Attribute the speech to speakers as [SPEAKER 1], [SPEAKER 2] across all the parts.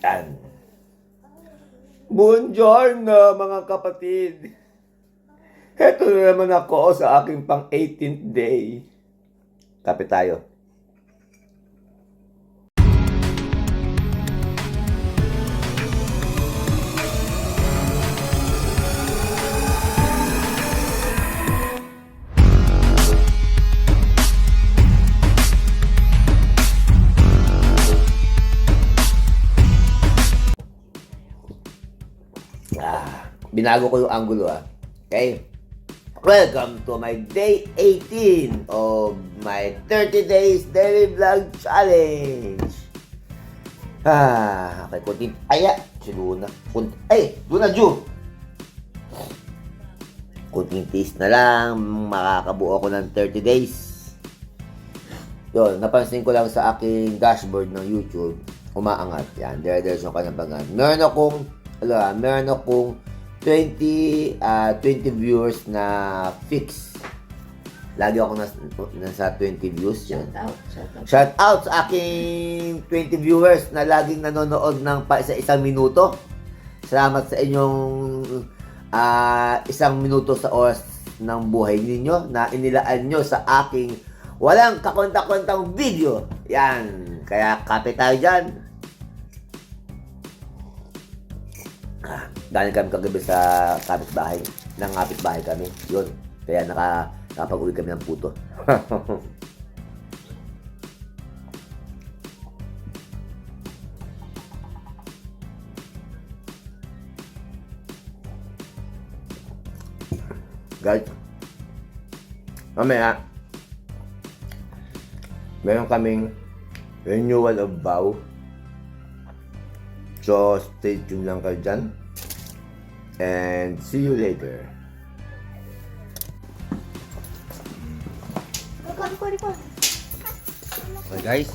[SPEAKER 1] Yan. Buongiorno mga kapatid. Heto na naman ako sa aking pang 18th day. Kape tayo. Binago ko yung angulo Okay? Welcome to my day 18 of my 30 days daily vlog challenge. Okay, kunting aya, si Luna. Luna Ju. Kunting taste na lang, makakabuo ko ng 30 days. Yun, napansin ko lang sa aking dashboard ng YouTube, umaangat. Yan, there's yung kanyang bangan. Meron akong 20 viewers na fix. Lagi ako nasa 20 views. Shout out sa aking 20 viewers na laging nanonood ng isang minuto. Salamat sa inyong isang minuto sa oras ng buhay ninyo na inilaan nyo sa aking walang kakwenta-kwentang video. Yan. Kaya kape tayo dyan. Galing kami kagabi sa kapitbahay. Ng kapitbahay kami. Yun. Kaya nakapag-uwi kami ng puto. Guys, mamaya meron kaming renewal of vow. So, stay tuned lang kayo dyan. And see you later. Okay guys.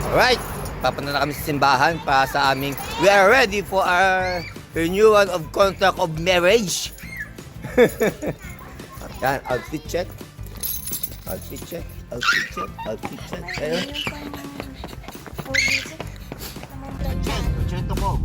[SPEAKER 1] Alright. Papunta na kami sa simbahan para sa aming we are ready for our renewal of contract of marriage. Yan, outfit check. Outfit check. Outfit check. Outfit check. Ayun. Ito ko.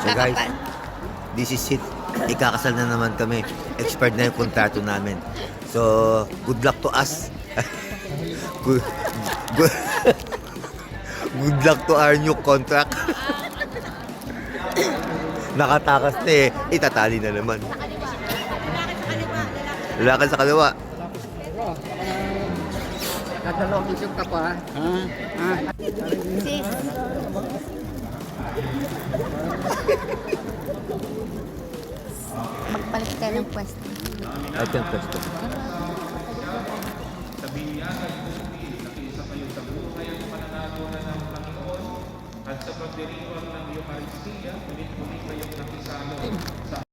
[SPEAKER 1] So guys, this is it. Ikakasal na naman kami. Expired na yung kontrato namin. So, good luck to us. good luck to our new contract. Nakatakas na eh. Itatali na naman. Lalakad sa kaliwa.
[SPEAKER 2] Dadalawang isip ka pa, ha?
[SPEAKER 3] Sis. Magpalit ka ng pwesto.
[SPEAKER 1] At yung pwesto.
[SPEAKER 4] At sa pagdiriwang ng Eucharistia, muli kayong nakisama sa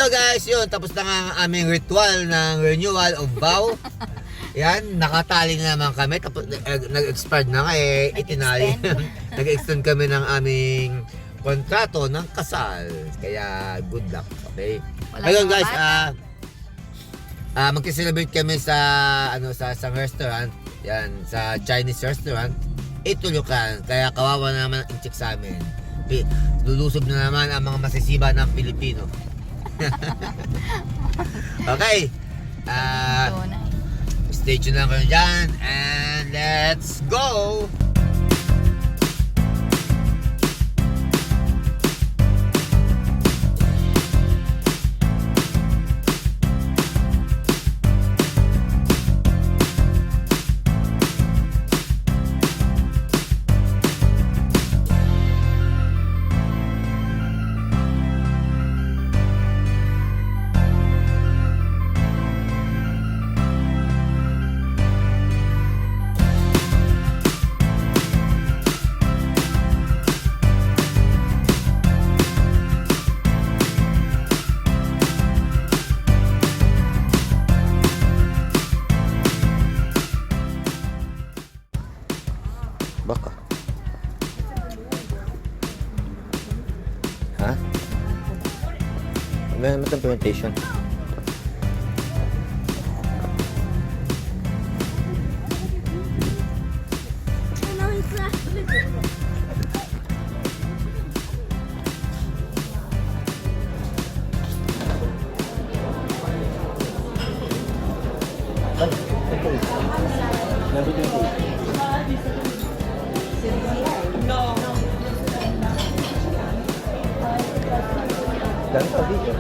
[SPEAKER 1] hello guys, yun, tapos na nga ang aming ritual ng renewal of vow. Yan, nakatali na naman kami, tapos nag-expired na nga itinali. Nag-extend kami ng aming kontrato ng kasal. Kaya good luck, okay? Ngayon guys, magki-celebrate kami sa sa isang restaurant, yan, sa Chinese restaurant. Itulukan, kaya kawawa na naman ang check sa amin. Lulusob na naman ang mga masisiba ng Pilipino. Okay. Stay tuned lang kayo dyan and let's go! Baka. Ha? May naman itong presentation. Dan pa dito.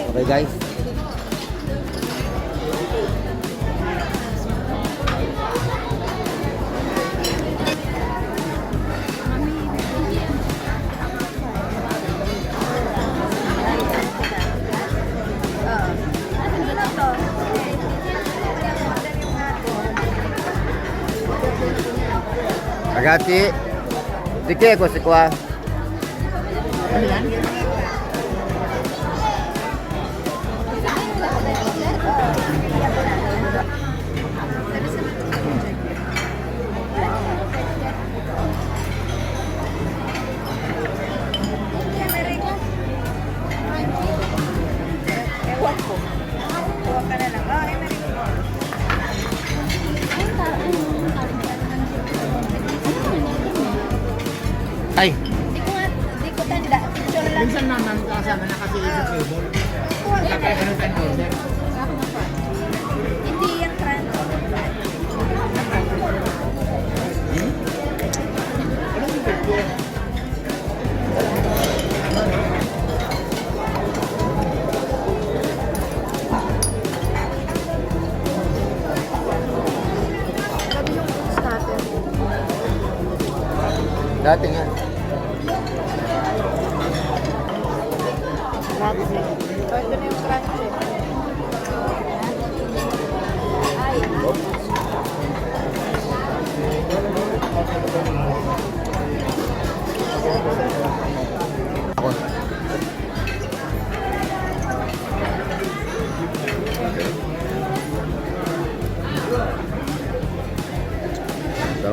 [SPEAKER 1] Okay guys. Ragazzi, di chi è questi qua? Ay!
[SPEAKER 3] Di ko tanda. Picture lang.
[SPEAKER 2] Minsan naman kasama na kasi sa table. Kapag ano ka order.
[SPEAKER 3] Hindi yung trans. Sabi yung food starter.
[SPEAKER 1] Dati nga.
[SPEAKER 3] Ito na yung crunchy.
[SPEAKER 1] Ako. Ito.